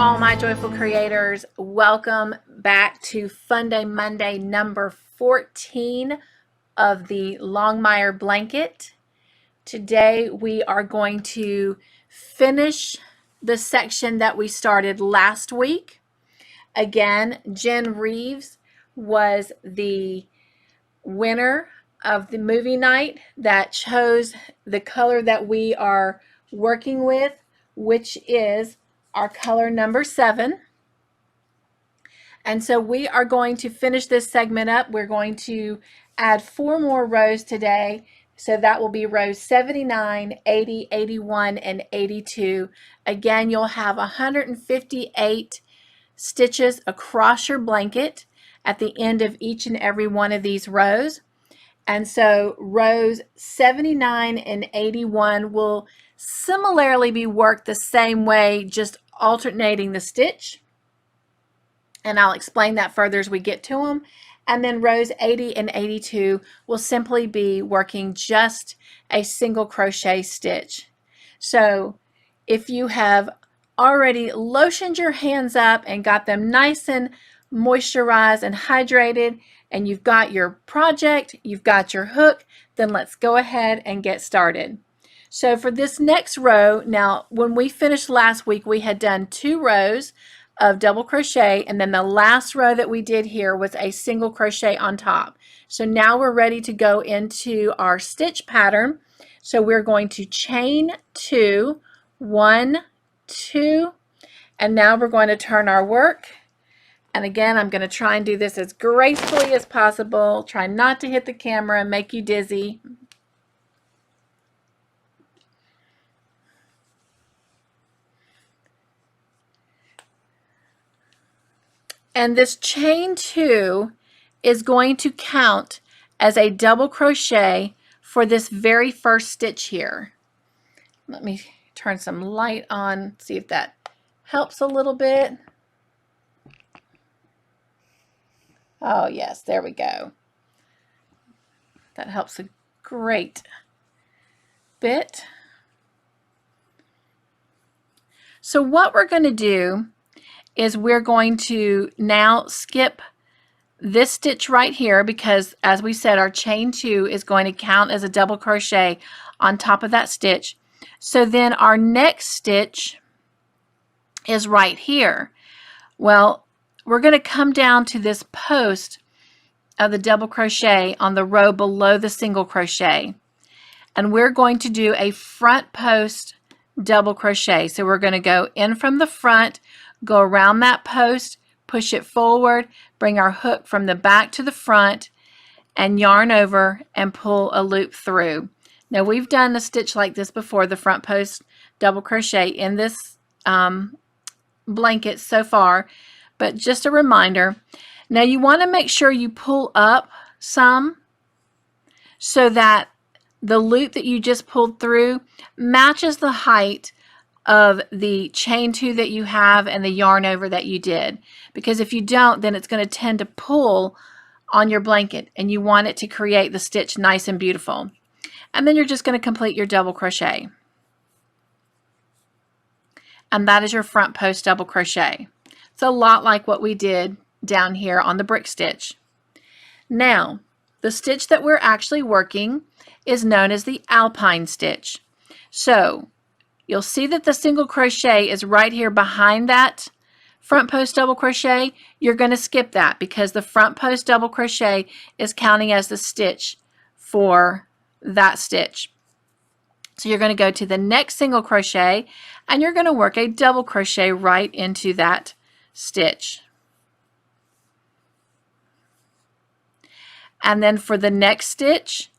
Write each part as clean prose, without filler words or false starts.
all my joyful creators. Welcome back to Funday Monday number 14 of the Longmire Blanket. Today we are going to finish the section that we started last week. Again, Jen Reeves was the winner of the movie night that chose the color that we are working with, which is our color number 7. And so we are going to finish this segment up. We're going to add 4 more rows today. So that will be rows 79, 80, 81, and 82. Again, you'll have 158 stitches across your blanket at the end of each and every one of these rows. And so rows 79 and 81 will similarly be worked the same way, just alternating the stitch. And I'll explain that further as we get to them. And then rows 80 and 82 will simply be working just a single crochet stitch. So if you have already lotioned your hands up and got them nice and moisturized and hydrated, and you've got your project, you've got your hook, then let's go ahead and get started. So for this next row, now when we finished last week, we had done 2 rows of double crochet, and then the last row that we did here was a single crochet on top. So now we're ready to go into our stitch pattern. So we're going to chain 2, 1, 2, and now we're going to turn our work. And again, I'm going to try and do this as gracefully as possible. Try not to hit the camera and make you dizzy. And this chain 2 is going to count as a double crochet for this very first stitch here. Let me turn some light on, see if that helps a little bit. Oh yes, there we go. That helps a great bit. So what we're going to do is we're going to now skip this stitch right here, because as we said, our chain 2 is going to count as a double crochet on top of that stitch. So then our next stitch is right here. Well, we're going to come down to this post of the double crochet on the row below the single crochet, and we're going to do a front post double crochet. So we're going to go in from the front, go around that post, push it forward, bring our hook from the back to the front, and yarn over and pull a loop through. Now we've done a stitch like this before, the front post double crochet in this blanket so far, but just a reminder. Now you want to make sure you pull up some so that the loop that you just pulled through matches the height of the chain 2 that you have and the yarn over that you did, because if you don't, then it's going to tend to pull on your blanket, and you want it to create the stitch nice and beautiful. And then you're just going to complete your double crochet, and that is your front post double crochet. It's a lot like what we did down here on the brick stitch. Now the stitch that we're actually working is known as the alpine stitch. So you'll see that the single crochet is right here behind that front post double crochet. You're going to skip that because the front post double crochet is counting as the stitch for that stitch. So you're going to go to the next single crochet and you're going to work a double crochet right into that stitch. And then for the next stitch,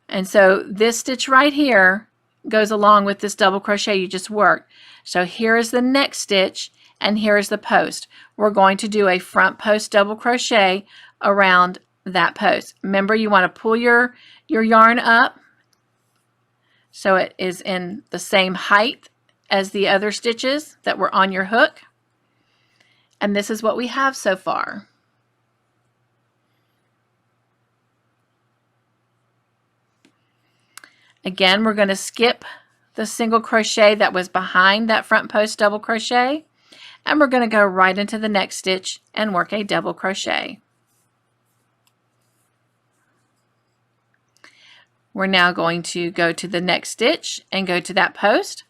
and so this stitch right here goes along with this double crochet you just worked. So here is the next stitch and here is the post. We're going to do a front post double crochet around that post. Remember, you want to pull your yarn up so it is in the same height as the other stitches that were on your hook. And this is what we have so far. Again, we're going to skip the single crochet that was behind that front post double crochet, and we're going to go right into the next stitch and work a double crochet. We're now going to go to the next stitch and go to that post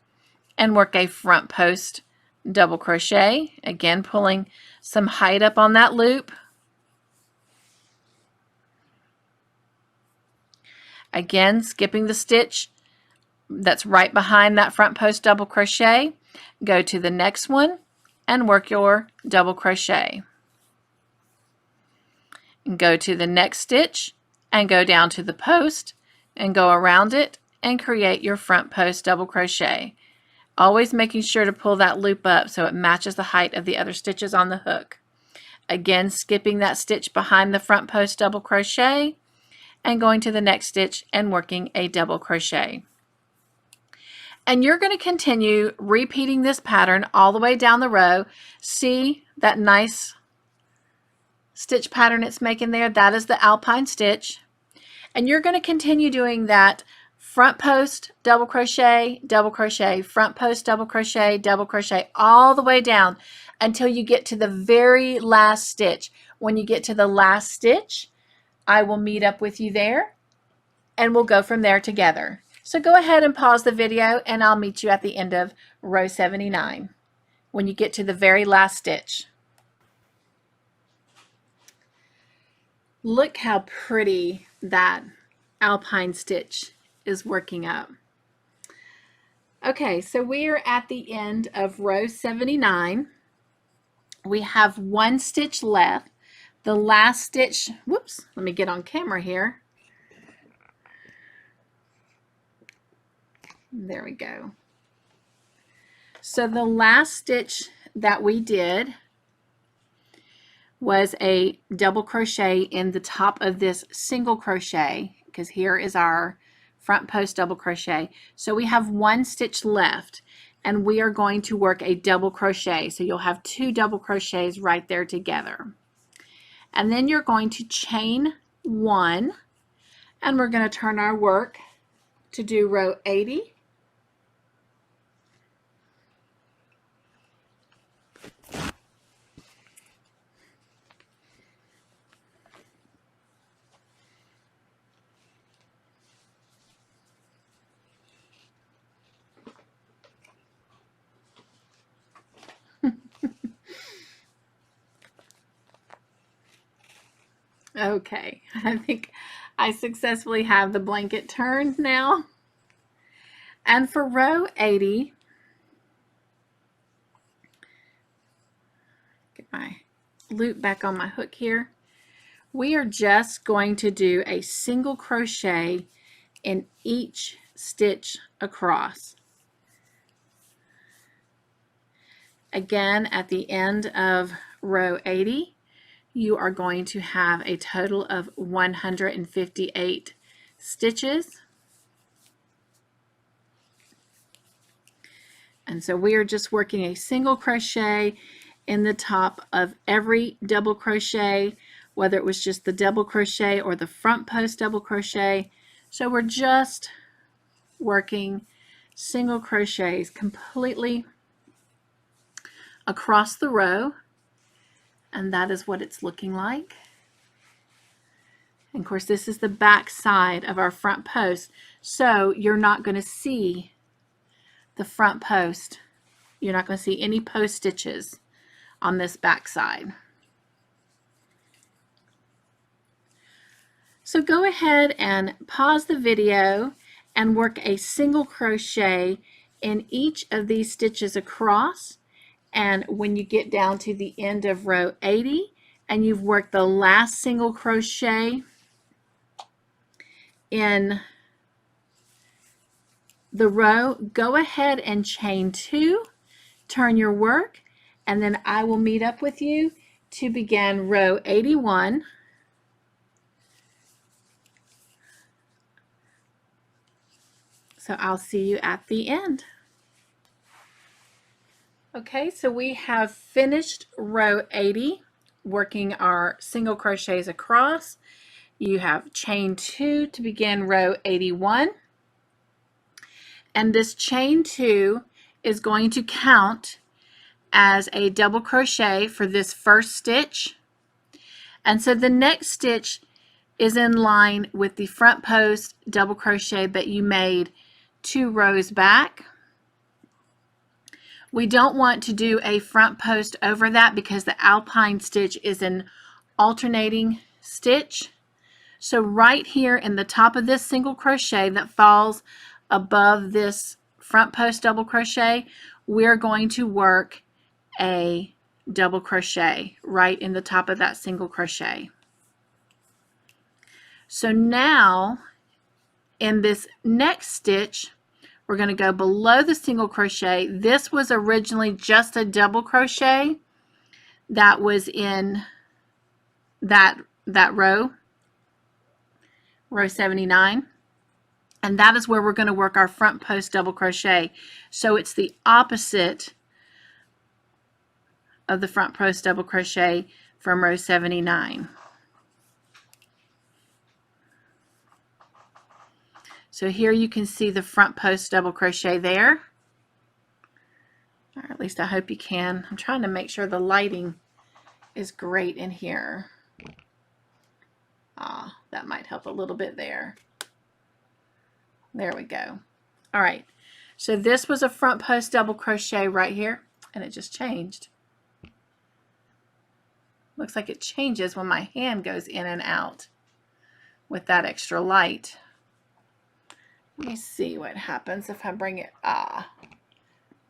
and work a front post double crochet, again pulling some height up on that loop. Again, skipping the stitch that's right behind that front post double crochet, go to the next one and work your double crochet. And go to the next stitch and go down to the post and go around it and create your front post double crochet. Always making sure to pull that loop up so it matches the height of the other stitches on the hook. Again, skipping that stitch behind the front post double crochet and going to the next stitch and working a double crochet. And you're going to continue repeating this pattern all the way down the row. See that nice stitch pattern it's making there? That is the alpine stitch. And you're going to continue doing that front post double crochet, front post double crochet, all the way down until you get to the very last stitch. When you get to the last stitch, I will meet up with you there and we'll go from there together. So go ahead and pause the video and I'll meet you at the end of row 79 when you get to the very last stitch. Look how pretty that alpine stitch is working up. Okay, so we are at the end of row 79. We have one stitch left. The last stitch, whoops, let me get on camera here. There we go. So the last stitch that we did was a double crochet in the top of this single crochet, because here is our front post double crochet. So we have one stitch left and we are going to work a double crochet. So you'll have two double crochets right there together. And then you're going to chain one and we're going to turn our work to do row 80. Okay, I think I successfully have the blanket turned now. And for row 80, get my loop back on my hook here, we are just going to do a single crochet in each stitch across. Again, at the end of row 80, you are going to have a total of 158 stitches. And so we are just working a single crochet in the top of every double crochet, whether it was just the double crochet or the front post double crochet. So we're just working single crochets completely across the row. And that is what it's looking like. And of course, this is the back side of our front post. So you're not going to see the front post. You're not going to see any post stitches on this back side. So go ahead and pause the video and work a single crochet in each of these stitches across. And when you get down to the end of row 80 and you've worked the last single crochet in the row, go ahead and chain two, turn your work, and then I will meet up with you to begin row 81. So I'll see you at the end. Okay, so we have finished row 80, working our single crochets across. You have chain two to begin row 81. And this chain two is going to count as a double crochet for this first stitch. And so the next stitch is in line with the front post double crochet that you made 2 rows back. We don't want to do a front post over that because the alpine stitch is an alternating stitch. So right here in the top of this single crochet that falls above this front post double crochet, we're going to work a double crochet right in the top of that single crochet. So now in this next stitch, we're going to go below the single crochet. This was originally just a double crochet that was in that row 79, and that is where we're going to work our front post double crochet. So it's the opposite of the front post double crochet from row 79. So here you can see the front post double crochet there, or at least I hope you can. I'm trying to make sure the lighting is great in here. That might help a little bit there. There we go. All right, so this was a front post double crochet right here, and it just changed. Looks like it changes when my hand goes in and out with that extra light. Let me see what happens if I bring it.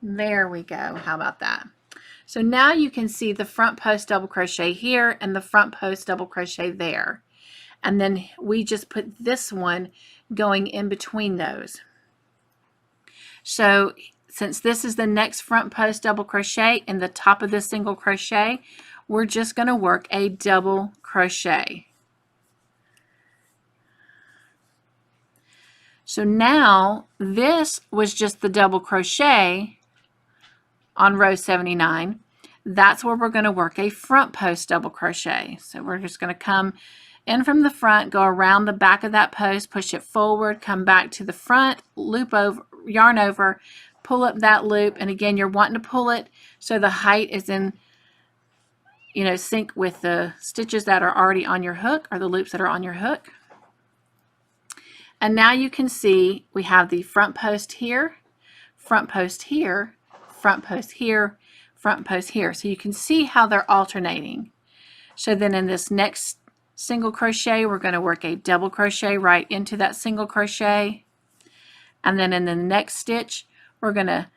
There we go. How about that? So now you can see the front post double crochet here and the front post double crochet there. And then we just put this one going in between those. So since this is the next front post double crochet in the top of this single crochet, we're just going to work a double crochet. So now this was just the double crochet on row 79. That's where we're going to work a front post double crochet. So we're just going to come in from the front, go around the back of that post, push it forward, come back to the front, loop over, yarn over, pull up that loop, and again you're wanting to pull it so the height is in, you know, sync with the stitches that are already on your hook, or the loops that are on your hook. And now you can see we have the front post here, front post here, front post here, front post here. So you can see how they're alternating. So then in this next single crochet, we're going to work a double crochet right into that single crochet. And then in the next stitch, we're going to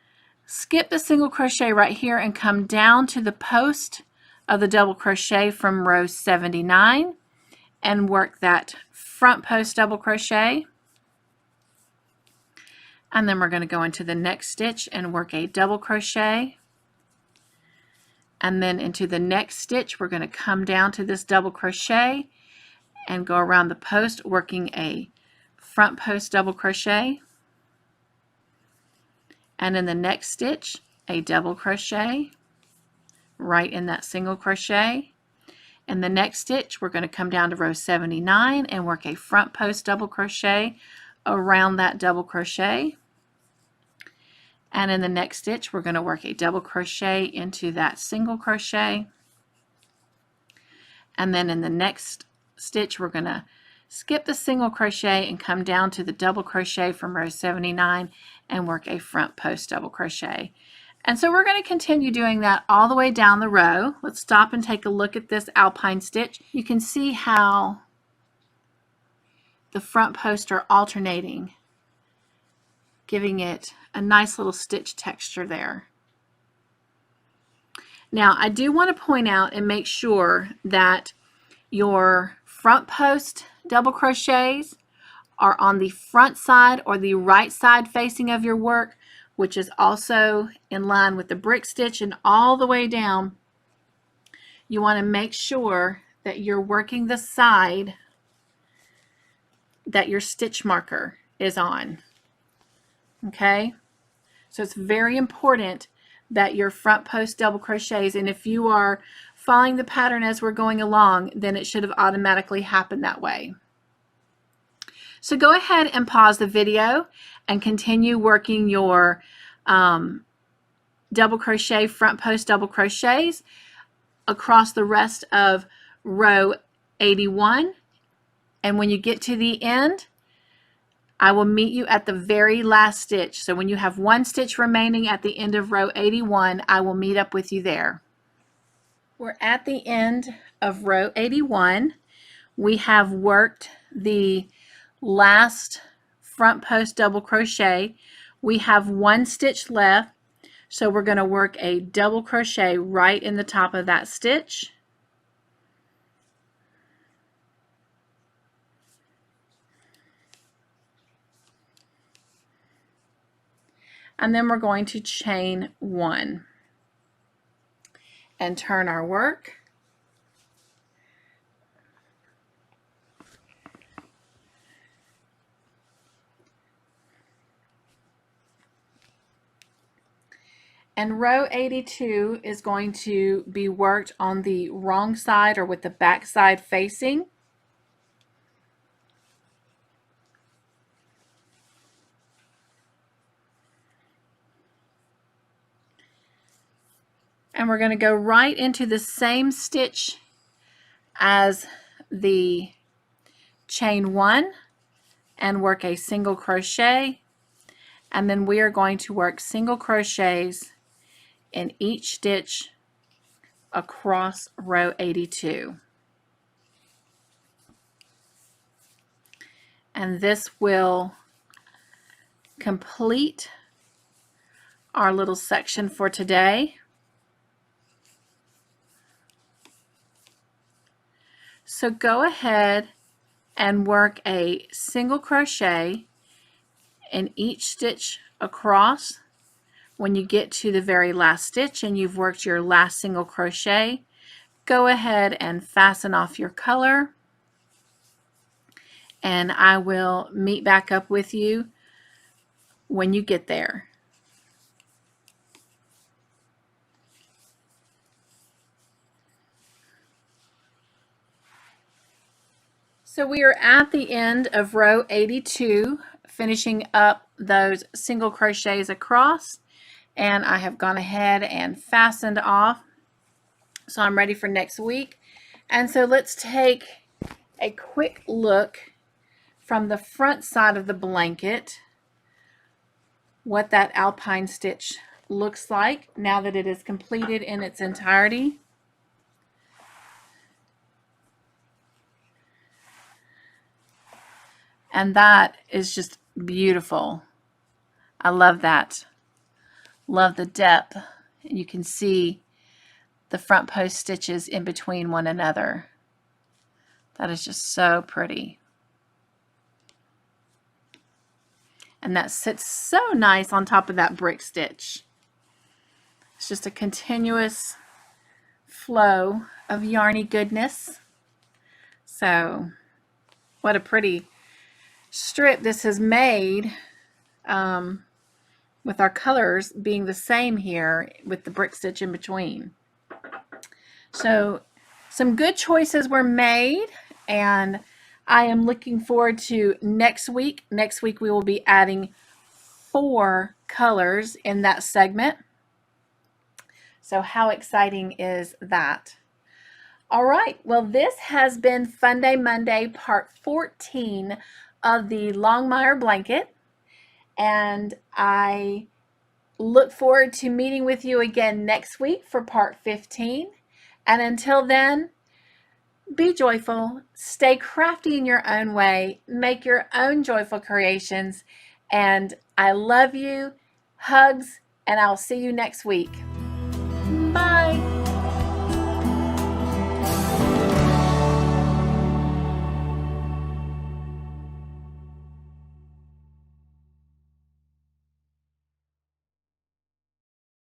skip the single crochet right here and come down to the post of the double crochet from row 79 and work that front post double crochet. And then we're going to go into the next stitch and work a double crochet. And then into the next stitch, we're going to come down to this double crochet and go around the post working a front post double crochet. And in the next stitch, a double crochet right in that single crochet. In the next stitch, we're going to come down to row 79 and work a front post double crochet around that double crochet. And in the next stitch, we're going to work a double crochet into that single crochet. And then in the next stitch, we're going to skip the single crochet and come down to the double crochet from row 79 and work a front post double crochet. And so we're going to continue doing that all the way down the row. Let's stop and take a look at this alpine stitch. You can see how the front posts are alternating, giving it a nice little stitch texture there. Now I do want to point out and make sure that your front post double crochets are on the front side or the right side facing of your work, which is also in line with the brick stitch, and all the way down you want to make sure that you're working the side that your stitch marker is on. Okay, so it's very important that your front post double crochets, and if you are following the pattern as we're going along, then it should have automatically happened that way. So go ahead and pause the video and continue working your double crochet, front post double crochets across the rest of row 81. And when you get to the end, I will meet you at the very last stitch. So when you have one stitch remaining at the end of row 81, I will meet up with you there. We're at the end of row 81. We have worked the last front post double crochet. We have one stitch left, so we're going to work a double crochet right in the top of that stitch. And then we're going to chain one and turn our work. And row 82 is going to be worked on the wrong side or with the back side facing. And we're going to go right into the same stitch as the chain one and work a single crochet. And then we are going to work single crochets in each stitch across row 82. And this will complete our little section for today. So go ahead and work a single crochet in each stitch across. When you get to the very last stitch and you've worked your last single crochet, go ahead and fasten off your color, and I will meet back up with you when you get there. So we are at the end of row 82, finishing up those single crochets across, and I have gone ahead and fastened off. So I'm ready for next week. And so let's take a quick look from the front side of the blanket what that alpine stitch looks like now that it is completed in its entirety. And that is just beautiful. I love that. Love the depth. You can see the front post stitches in between one another. That is just so pretty. And that sits so nice on top of that brick stitch. It's just a continuous flow of yarny goodness. So what a pretty strip this has made, with our colors being the same here with the brick stitch in between. So some good choices were made, and I am looking forward to next week. Next week we will be adding 4 colors in that segment. So how exciting is that? All right, well, this has been Funday Monday, part 14 of the Longmire Blanket, and I look forward to meeting with you again next week for part 15. And until then, be joyful, stay crafty in your own way, make your own joyful creations, and I love you. Hugs, and I'll see you next week. Bye.